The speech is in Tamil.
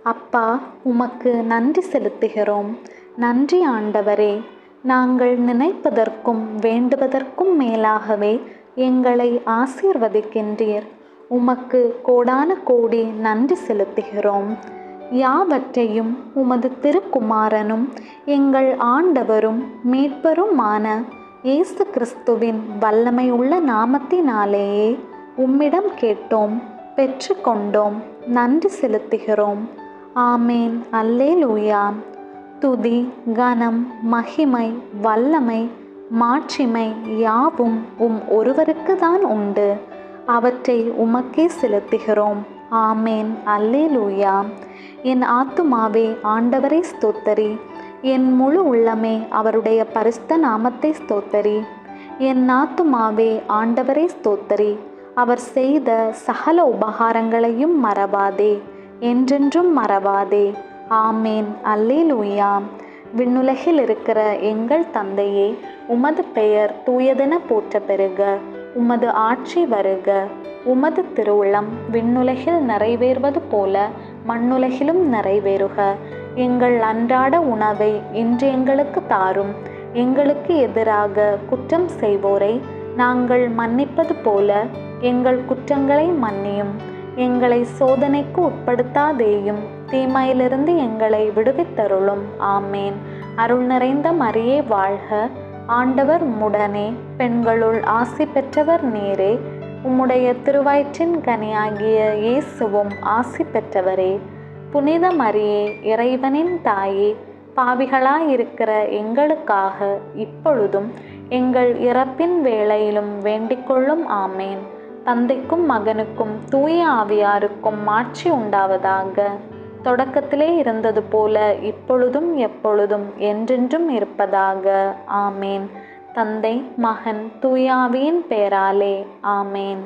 அப்பா, உமக்கு நன்றி செலுத்துகிறோம். நன்றி ஆண்டவரே. நாங்கள் நினைப்பதற்கும் வேண்டுவதற்கும் மேலாகவே எங்களை ஆசீர்வதிக்கின்றீர். உமக்கு கோடான கோடி நன்றி செலுத்துகிறோம். யாவற்றையும் உமது திருக்குமாரனும் எங்கள் ஆண்டவரும் மீட்பருமான இயேசு கிறிஸ்துவின் வல்லமை உள்ள நாமத்தினாலேயே உம்மிடம் கேட்டோம், பெற்று கொண்டோம், நன்றி செலுத்துகிறோம். ஆமேன். அல்லேலூயா. துதி, கனம், மகிமை, வல்லமை, மாட்சிமை யாவும் ஒருவருக்கு தான் உண்டு. அவற்றை உமக்கே செலுத்துகிறோம். ஆமேன். அல்லேலூயா. என் ஆத்துமாவே ஆண்டவரை ஸ்தோத்தரி. என் முழு உள்ளமே அவருடைய பரிசுத்த நாமத்தை ஸ்தோத்தரி. என் ஆத்துமாவே ஆண்டவரை ஸ்தோத்தரி. அவர் செய்த சகல உபகாரங்களையும் மறவாதே, என்றென்றும் மறவாதே. ஆமேன். அல்லேலூயா. விண்ணுலகில் இருக்கிற எங்கள் தந்தையே, உமது பெயர் தூயதென போற்ற பெறுக. உமது ஆட்சி வருக. உமது திருவுளம் விண்ணுலகில் நிறைவேறுவது போல மண்ணுலகிலும் நிறைவேறுக. எங்கள் அன்றாட உணவை இன்று எங்களுக்கு தாரும். எங்களுக்கு எதிராக குற்றம் செய்வோரை நாங்கள் மன்னிப்பது போல எங்கள் குற்றங்களை மன்னியும். எங்களை சோதனைக்கு உட்படுத்தாதேயும், தீமையிலிருந்து எங்களை விடுவித்தருளும். ஆமேன். அருள் நிறைந்த மரியே வாழ்க. ஆண்டவர் உம்முடனே, பெண்களுள் ஆசி பெற்றவர் நீரே. உம்முடைய திருவயிற்றின் கனியாகிய இயேசுவும் ஆசி பெற்றவரே. புனித மரியே, இறைவனின் தாயே, பாவிகளாயிருக்கிற எங்களுக்காக இப்பொழுதும் எங்கள் இறப்பின் வேளையிலும் வேண்டிக்கொள்ளும். ஆமேன். தந்தைக்கும் மகனுக்கும் தூய ஆவியாருக்கும் மாட்சி உண்டாவதாக. தொடக்கத்திலே இருந்தது போல இப்பொழுதும் எப்பொழுதும் என்றென்றும் இருப்பதாக. ஆமேன். தந்தை, மகன், தூய ஆவியின் பெயராலே. ஆமேன்.